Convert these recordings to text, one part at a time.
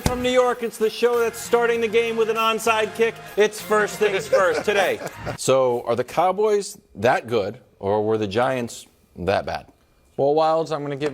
Live from New York, it's the show that's starting the game with an onside kick. It's first things first today. So, are the Cowboys that good, or were the Giants that bad? Well, Wilds, I'm going to give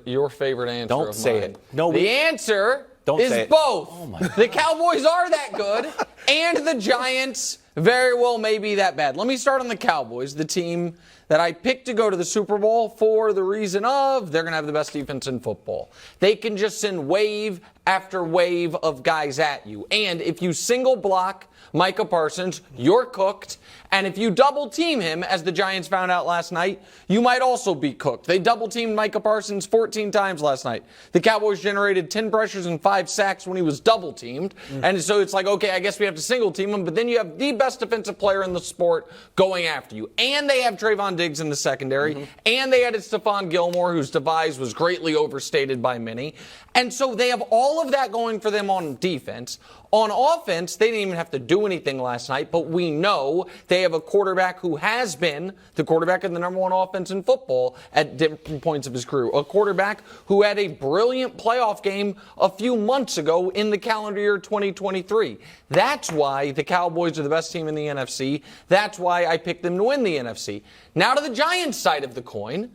your favorite answer. Don't say it. No, the answer is both. Oh my God. The Cowboys are that good, and the Giants very well may be that bad. Let me start on the Cowboys, the team that I picked to go to the Super Bowl for the reason of they're going to have the best defense in football. They can just send wave after wave of guys at you. And if you single block Micah Parsons, you're cooked. And if you double team him, as the Giants found out last night, you might also be cooked. They double teamed Micah Parsons 14 times last night. The Cowboys generated 10 pressures and 5 sacks when he was double teamed. And so it's like, okay, I guess we have to single team him. But then you have the best defensive player in the sport going after you. And they have Trayvon Diggs in the secondary. And they added Stephon Gilmore, whose demise was greatly overstated by many. And so they have all of that going for them on defense. On offense, they didn't even have to do anything last night, but we know they have a quarterback who has been the quarterback of the number one offense in football at different points of his career. A quarterback who had a brilliant playoff game a few months ago in the calendar year 2023. That's why the Cowboys are the best team in the NFC. That's why I picked them to win the NFC. Now to the Giants side of the coin.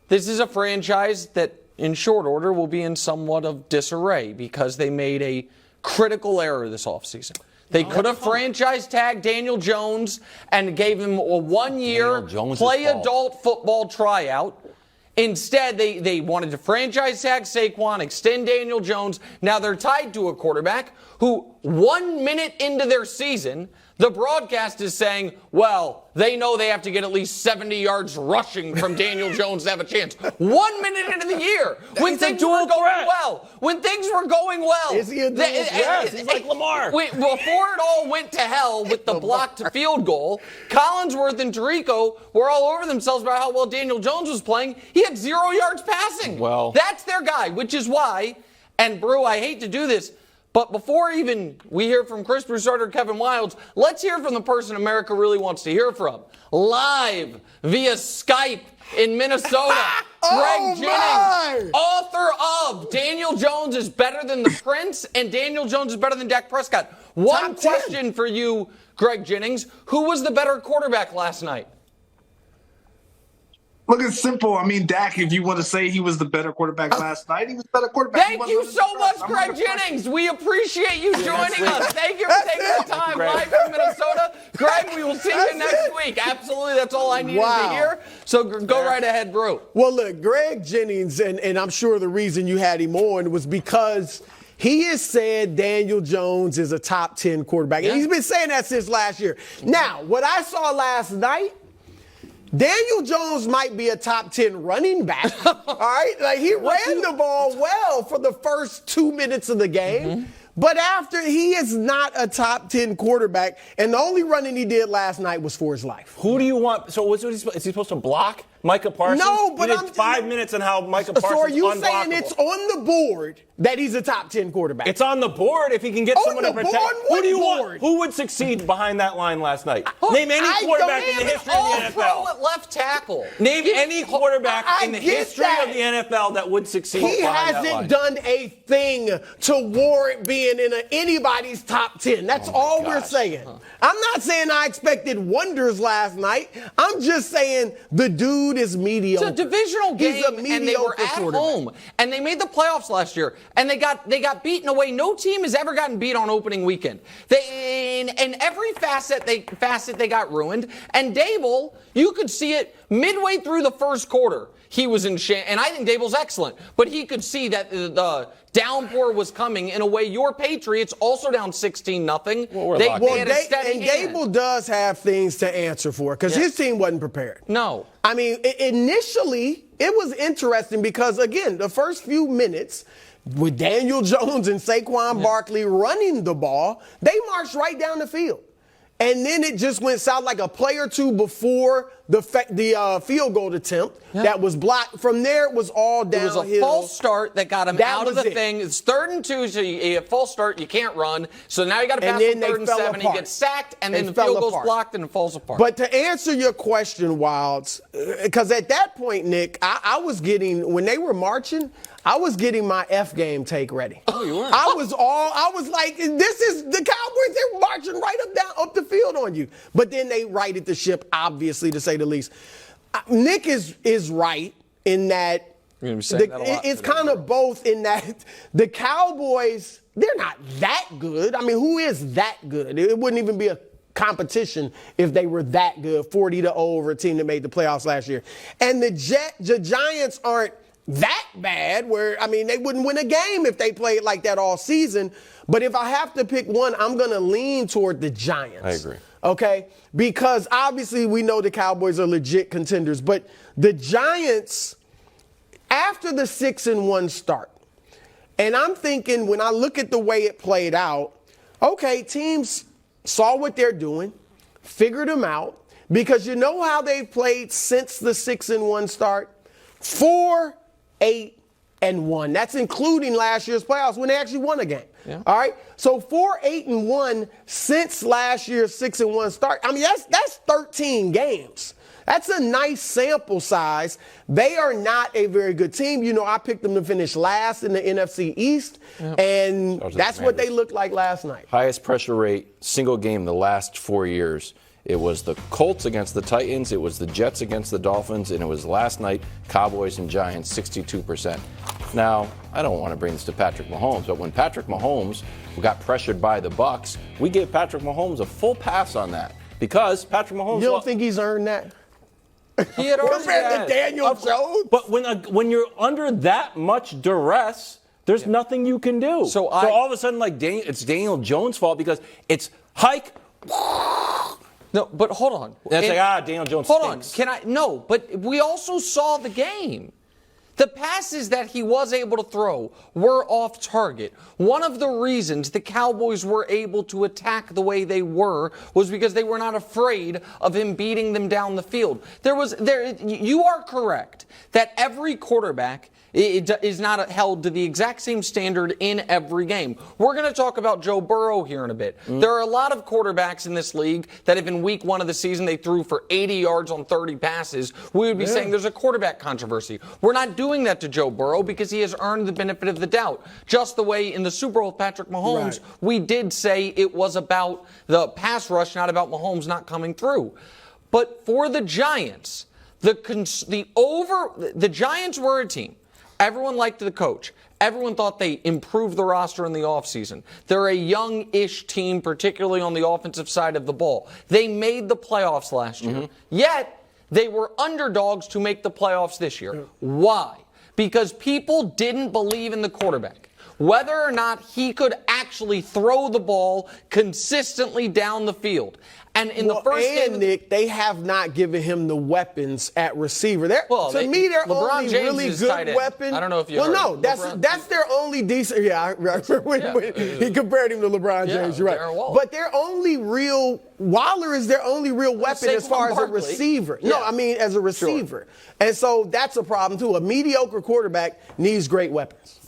This is a franchise that, in short order, will be in somewhat of disarray because they made a critical error this offseason. They could have franchise tagged Daniel Jones and gave him a one-year play adult football tryout. Instead, they wanted to franchise tag Saquon, extend Daniel Jones. Now they're tied to a quarterback who 1 minute into their season, the broadcast is saying, well, they know they have to get at least 70 yards rushing from Daniel Jones to have a chance. 1 minute into the year, when things were going well. When things were going well. Is he a dual threat? Yes, he's like Lamar. Before it all went to hell with the blocked field goal, Collinsworth and Tirico were all over themselves about how well Daniel Jones was playing. He had 0 yards passing. Well, that's their guy, which is why, and Brew, I hate to do this, but before even we hear from Chris Broussard or Kevin Wilds, let's hear from the person America really wants to hear from. Live via Skype in Minnesota, Greg Jennings, author of Daniel Jones is better than the Prince and Daniel Jones is better than Dak Prescott. One question for you, Greg Jennings. Who was the better quarterback last night? Look, it's simple. I mean, Dak, if you want to say he was the better quarterback last night, he was the better quarterback. Thank you so much, Greg Jennings. We appreciate you joining us. Thank you for taking the time live from Minnesota. Greg, we will see you next week. Absolutely, that's all I needed to hear. So go right ahead, Brew. Well, look, Greg Jennings, and I'm sure the reason you had him on was because he has said Daniel Jones is a top 10 quarterback. And he's been saying that since last year. Now, what I saw last night, Daniel Jones might be a top 10 running back, all right? Like, he ran the ball well for the first 2 minutes of the game. But after, he is not a top 10 quarterback, and the only running he did last night was for his life. Who do you want? So is he supposed to block Micah Parsons? No, but you did 5 minutes on how Micah Parsons. So are you saying it's on the board that he's a top 10 quarterback? It's on the board if he can get someone to protect. Who do you want? Who would succeed behind that line last night? Name any quarterback in the history of the NFL. At left tackle. Name any quarterback in the history of the NFL that would succeed behind that line. He hasn't done a thing to warrant being in anybody's top 10. That's all we're saying. I'm not saying I expected wonders last night. I'm just saying the dude is mediocre. It's a divisional game, and they were at home, and they made the playoffs last year, and they got beaten away. No team has ever gotten beat on opening weekend. In every facet they got ruined. And Dable, you could see it midway through the first quarter. He was in and I think Dable's excellent, but he could see that the downpour was coming in a way. Your Patriots also down 16-0. Dable does have things to answer for because his team wasn't prepared. No. I mean, initially, it was interesting because, again, the first few minutes with Daniel Jones and Saquon Barkley running the ball, they marched right down the field. And then it just went south like a play or two before the field goal attempt that was blocked. From there, it was all downhill. It was a false start that got him out of the thing. It's 3rd and 2, so you have false start. You can't run. So now you got to pass on 3rd and 7. He gets sacked, and then the field goal's blocked and it falls apart. But to answer your question, Wilds, because at that point, Nick, I was getting, when they were marching, I was getting my F game take ready. Oh, you were? I was like, this is the Cowboys. They're marching right up the field on you. But then they righted the ship, obviously, to say the least. Nick is right in that. You're gonna be saying that a lot it's today. kind of both in that the Cowboys, they're not that good. I mean, who is that good? It wouldn't even be a competition if they were that good, 40-0 over a team that made the playoffs last year. And the Giants aren't that bad where, I mean, they wouldn't win a game if they played like that all season. But if I have to pick one, I'm going to lean toward the Giants. I agree. Okay? Because obviously we know the Cowboys are legit contenders. But the Giants, after the 6-1 start, and I'm thinking when I look at the way it played out, okay, teams saw what they're doing, figured them out, because you know how they've played since the 6-1 start? 4-8-1. That's including last year's playoffs when they actually won a game. Yeah. All right? So 4-8-1 since last year's 6-1 start. I mean, that's 13 games. That's a nice sample size. They are not a very good team. You know, I picked them to finish last in the NFC East, and that's what they looked like last night. Highest pressure rate, single game the last 4 years. It was the Colts against the Titans, it was the Jets against the Dolphins, and it was last night, Cowboys and Giants, 62%. Now, I don't want to bring this to Patrick Mahomes, but when Patrick Mahomes got pressured by the Bucs, we gave Patrick Mahomes a full pass on that because Patrick Mahomes. You don't think he's earned that? He had already Compared to Daniel Jones? But when you're under that much duress, there's nothing you can do. So all of a sudden, like it's Daniel Jones' fault because it's hike. No, but hold on. That's Daniel Jones stinks. Hold on. No, but we also saw the game. The passes that he was able to throw were off target. One of the reasons the Cowboys were able to attack the way they were was because they were not afraid of him beating them down the field. You are correct that every quarterback is not held to the exact same standard in every game. We're going to talk about Joe Burrow here in a bit. There are a lot of quarterbacks in this league that if in week 1 of the season they threw for 80 yards on 30 passes, we would be saying there's a quarterback controversy. We're not doing that to Joe Burrow because he has earned the benefit of the doubt. Just the way in the Super Bowl with Patrick Mahomes, we did say it was about the pass rush, not about Mahomes not coming through. But for the Giants, the Giants were a team. Everyone liked the coach. Everyone thought they improved the roster in the offseason. They're a young-ish team, particularly on the offensive side of the ball. They made the playoffs last year. Yet, they were underdogs to make the playoffs this year. Why? Because people didn't believe in the quarterback. Whether or not he could actually throw the ball consistently down the field. And in the first game, Nick, they have not given him the weapons at receiver. To me, they're LeBron only James really is good tight end. weapon. I don't know if you Well, heard no, that's their only decent. Yeah, I remember when he compared him to LeBron James. You're right. But their only real Waller is their only real weapon as far as a receiver. Yeah. No, I mean as a receiver. Sure. And so that's a problem too. A mediocre quarterback needs great weapons.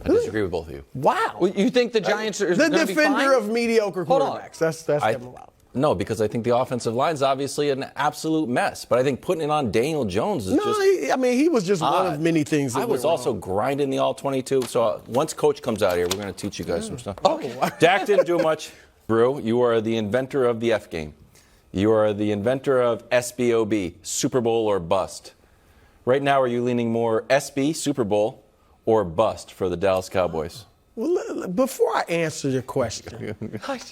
I disagree with both of you. Wow. Well, you think the Giants are the going to be fine? defender of mediocre quarterbacks. That's Kevin Wilde. No, because I think the offensive line is obviously an absolute mess. But I think putting it on Daniel Jones is he was just one of many things. I was also grinding the all-22. So once Coach comes out here, we're going to teach you guys some stuff. Okay. Dak didn't do much. Brew, you are the inventor of the F game. You are the inventor of SBOB, Super Bowl or bust. Right now, are you leaning more SB, Super Bowl, or bust for the Dallas Cowboys? Well, before I answer your question,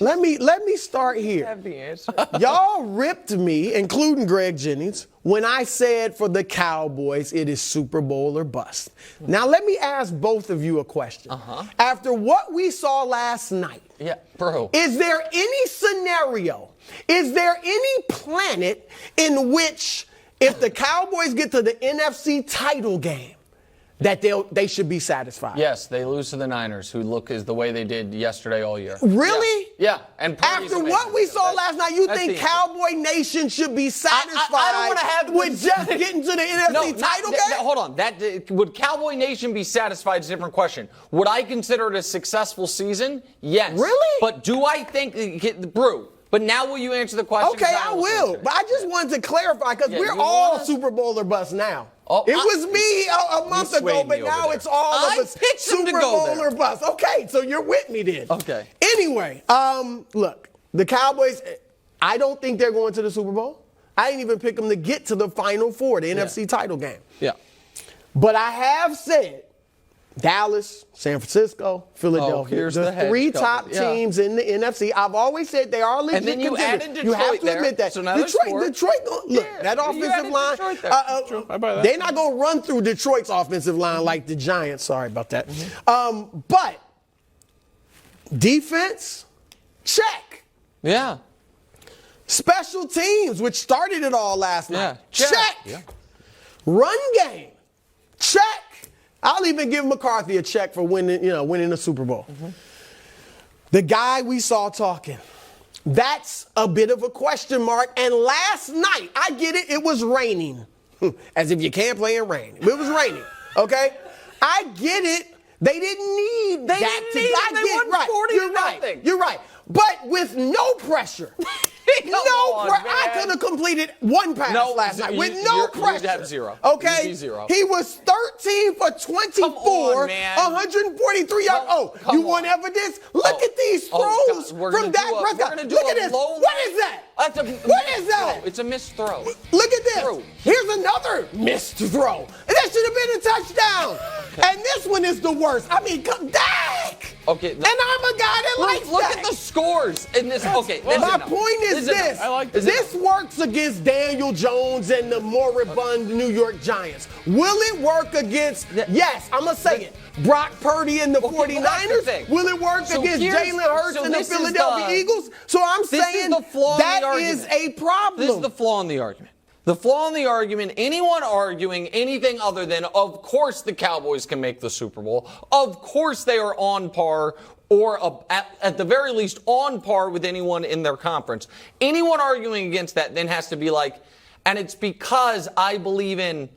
let me start here. Have the answer. Y'all ripped me, including Greg Jennings, when I said for the Cowboys it is Super Bowl or bust. Now let me ask both of you a question. After what we saw last night, is there any scenario, is there any planet in which if the Cowboys get to the NFC title game, that they should be satisfied. Yes, they lose to the Niners, who look as the way they did yesterday all year. Really? Yeah. And Purdy's after what we saw last night, you think Cowboy Nation should be satisfied I don't wanna have with just getting to the NFC title game? Hold on. Would Cowboy Nation be satisfied is a different question. Would I consider it a successful season? Yes. Really? But do I think, Brew, but now will you answer the question? Okay, I will. But I just wanted to clarify because we're all Super Bowl or bust now. Oh, it was me a month ago, but now it's all of us Super Bowl or bust. Okay, so you're with me then. Okay. Anyway, look, the Cowboys, I don't think they're going to the Super Bowl. I didn't even pick them to get to the Final Four, the NFC title game. Yeah. But I have said Dallas, San Francisco, Philadelphia, the three top teams in the NFC. I've always said they are legit. And then you contenders. added Detroit You have to admit that. So now Detroit, look, that offensive line, they're not going to run through Detroit's offensive line like the Giants. Sorry about that. But defense, check. Yeah. Special teams, which started it all last night. Check. Yeah. Run game, check. I'll even give McCarthy a check for winning the Super Bowl. The guy we saw talking, that's a bit of a question mark. And last night, I get it, it was raining. As if you can't play in rain. It was raining, okay? I get it. They didn't need that. They won 40-0. You're right. But with no pressure. I could have completed one pass last night with no pressure. You'd have zero. Okay? You'd be zero. He was 13 for 24, 143 yards. You want evidence? Look at these throws from Dak Prescott. Look at this. What is that? What is that? It's a missed throw. Look at this. Here's another missed throw. That should have been a touchdown. And this one is the worst. I mean, Dak. Okay. And I'm a guy that likes Look Dak. at the scores in this. Okay. My point is this. This works against Daniel Jones and the moribund New York Giants. Will it work against, yes, I'm going to say it, Brock Purdy and the 49ers? Will it work against Jalen Hurts and the Philadelphia Eagles? So I'm saying that is a problem. This is the flaw in the argument. The flaw in the argument, anyone arguing anything other than, of course the Cowboys can make the Super Bowl, of course they are on par or at the very least on par with anyone in their conference. Anyone arguing against that then has to be like, and it's because I believe in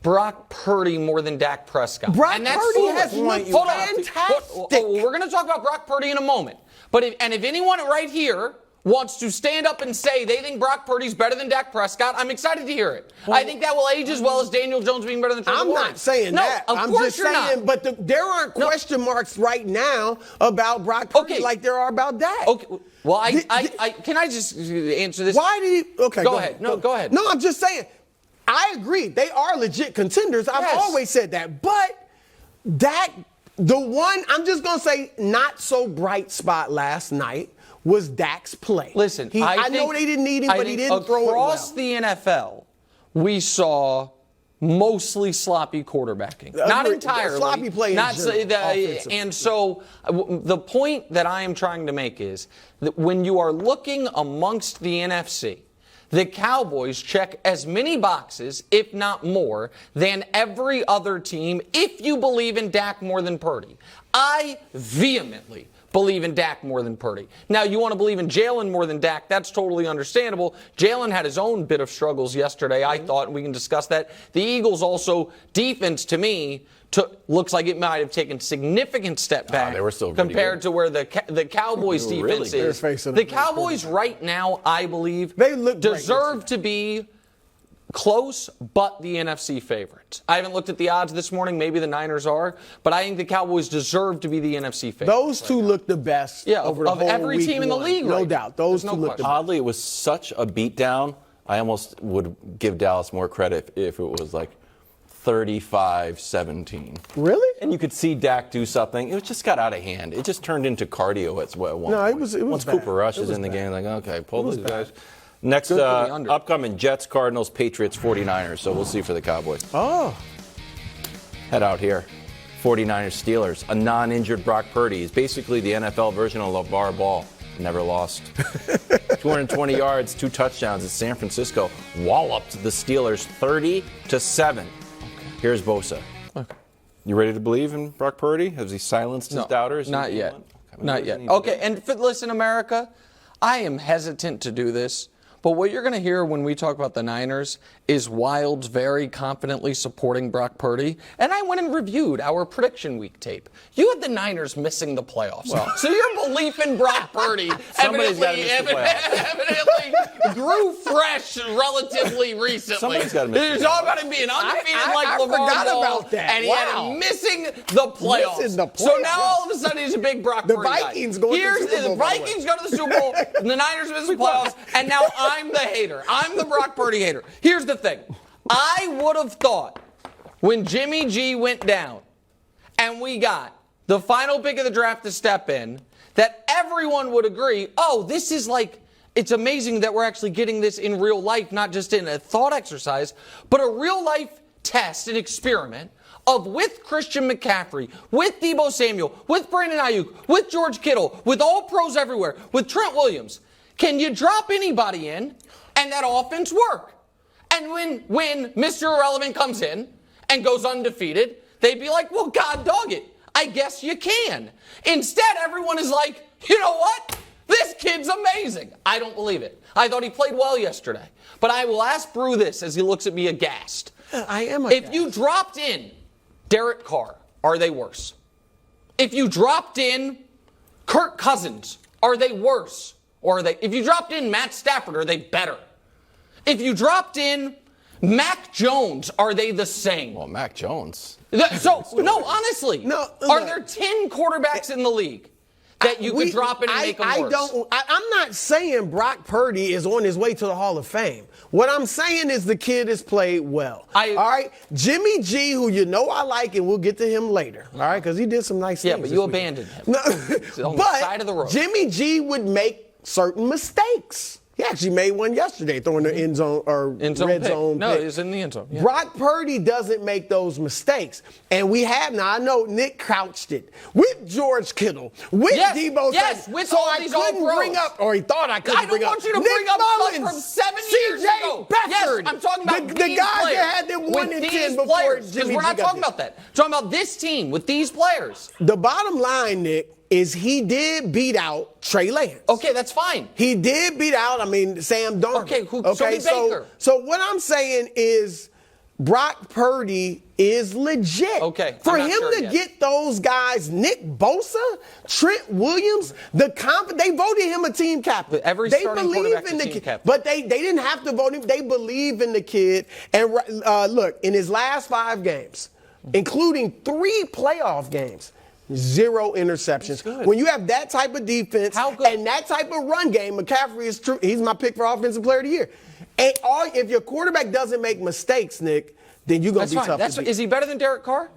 Brock Purdy more than Dak Prescott. Brock Purdy has looked fantastic. We're going to talk about Brock Purdy in a moment. But if anyone right here wants to stand up and say they think Brock Purdy's better than Dak Prescott, I'm excited to hear it. I think that will age as well as Daniel Jones being better than Trevor Lawrence. I'm not saying that. I'm just saying, but there aren't question marks right now about Brock Purdy like there are about Dak. Okay. Well, can I just answer this? Why did he? Okay, go ahead. No, go ahead. No, I'm just saying. I agree. They are legit contenders. I've always said that. But Dak, the one, I'm just going to say, not so bright spot last night was Dak's play. Listen, I know they didn't need him, but he didn't throw it well. Across the NFL, we saw mostly sloppy quarterbacking. Not entirely. Sloppy play and so the point that I am trying to make is that when you are looking amongst the NFC, the Cowboys check as many boxes, if not more, than every other team if you believe in Dak more than Purdy. I vehemently believe in Dak more than Purdy. Now, you want to believe in Jalen more than Dak, that's totally understandable. Jalen had his own bit of struggles yesterday, I thought, and we can discuss that. The Eagles also, defense to me, looks like it might have taken significant step back they were still compared to where the Cowboys defense is. The Cowboys right now, I believe, deserve to be close, but the NFC favorite. I haven't looked at the odds this morning. Maybe the Niners are, but I think the Cowboys deserve to be the NFC favorite. Those two look the best over the whole every week team in the league. No doubt. Those two look the best. Oddly, it was such a beatdown. I almost would give Dallas more credit if it was like 35-17. Really? And you could see Dak do something. It just got out of hand. It just turned into cardio at one point. No, it was Once bad. Cooper Rush is in the game, like, okay, pull these guys. Next, upcoming Jets, Cardinals, Patriots, 49ers. So we'll see for the Cowboys. Oh. Head out here. 49ers, Steelers. A non-injured Brock Purdy. He's basically the NFL version of LeVar Ball. Never lost. 220 yards, 2 touchdowns at San Francisco. Walloped the Steelers 30-7. Okay. Here's Bosa. Okay. You ready to believe in Brock Purdy? Has he silenced his doubters? Not yet. Not yet. Okay, and listen, America, I am hesitant to do this, but what you're going to hear when we talk about the Niners is Wilds very confidently supporting Brock Purdy. And I went and reviewed our prediction week tape. You had the Niners missing the playoffs. So your belief in Brock Purdy evidently grew fresh relatively recently. Somebody's got to miss the It's all about him being undefeated like I LeVar forgot Ball, about that. and he had him missing the playoffs. Missing the So playoffs. now all of a sudden he's a big Brock The Purdy guy. Vikings go to the Super Bowl, The by the way. Vikings go to the Super Bowl, and the Niners miss the playoffs, and now I'm the hater. I'm the Brock Purdy hater. Here's the thing. I would have thought when Jimmy G went down and we got the final pick of the draft to step in that everyone would agree, oh, this is like, it's amazing that we're actually getting this in real life, not just in a thought exercise, but a real life test, an experiment of with Christian McCaffrey, with Deebo Samuel, with Brandon Ayuk, with George Kittle, with all pros everywhere, with Trent Williams. Can you drop anybody in and that offense work? And when Mr. Irrelevant comes in and goes undefeated, they'd be like, well, God dog it. I guess you can. Instead, everyone is like, you know what? This kid's amazing. I don't believe it. I thought he played well yesterday. But I will ask Brew this as he looks at me aghast. I am aghast. If you dropped in Derek Carr, are they worse? If you dropped in Kirk Cousins, are they worse? Or are they? If you dropped in Matt Stafford, are they better? If you dropped in Mac Jones, are they the same? Well, Mac Jones. No, honestly. No, are there 10 quarterbacks in the league that you could drop in and make them worse? I'm not saying Brock Purdy is on his way to the Hall of Fame. What I'm saying is the kid has played well. All right? Jimmy G, who you know I like, and we'll get to him later. All right? Because he did some nice things. Yeah, but you abandoned him. No, on the side of the road. Jimmy G would make certain mistakes. He actually made one yesterday, throwing the end zone or red zone. No, pick. it was in the end zone. Yeah. Brock Purdy doesn't make those mistakes. And we have now, I know Nick couched it with George Kittle, with Deebo Samuel. With so all I these couldn't all-pros. bring up, or he thought I couldn't bring up. I don't want you to Nick bring up Mullins, stuff from 7 years ago. Beckford. Yes, I'm talking about the these guys players. that had them 1 and 10 before players, Jimmy G we're not got talking there. about that. We're talking about this team with these players. The bottom line, Nick, is he did beat out Trey Lance. Okay, that's fine. He did beat out, Sam Darnold. Okay, so did Baker. So what I'm saying is Brock Purdy is legit. Okay, For I'm not him sure to yet. get those guys, Nick Bosa, Trent Williams, they voted him a team captain. But every starting quarterback's a team captain. But they didn't have to vote him. They believe in the kid. And look, in his last 5 games, including 3 playoff games, 0 interceptions. When you have that type of defense and that type of run game, McCaffrey is true. He's my pick for Offensive Player of the Year. And if your quarterback doesn't make mistakes, Nick, then you're going to be tough to beat. Is he better than Derek Carr?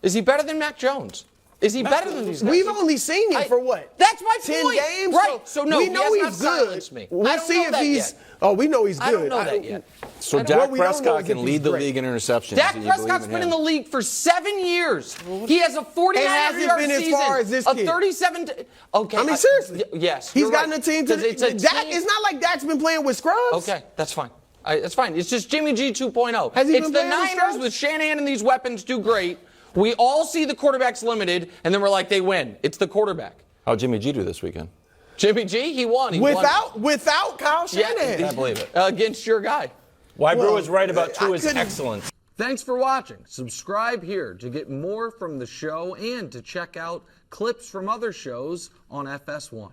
Is he better than Mac Jones? Is he better than these guys? We've only seen him for what? That's my 10 point. games? Right. So no, we know he he's has not good. silenced me. We'll I don't see know if that he's. yet. Oh, we know he's good. I don't know that yet. So What Dak we don't know Prescott is can if lead he's the great. league in interceptions. Dak Do you believe Prescott's in been him? in the league for 7 years. He has a 49 It hasn't yard been as season. far as this a kid. 37. Okay. Seriously. Yes. He's you're gotten right. a team to It's a Dak. team- It's not like Dak's been playing with scrubs. Okay, that's fine. That's fine. It's just Jimmy G 2.0. Has he It's been the playing with Niners Strauss? with Shanahan and these weapons do great. We all see the quarterbacks limited, and then we're like, they win. It's the quarterback. How'd Jimmy G do this weekend? Jimmy G, he won. He Without Kyle Shanahan. I believe it. Against your guy. Why Well, Brew is right about Tua's couldn't- excellence. Thanks for watching. Subscribe here to get more from the show and to check out clips from other shows on FS1.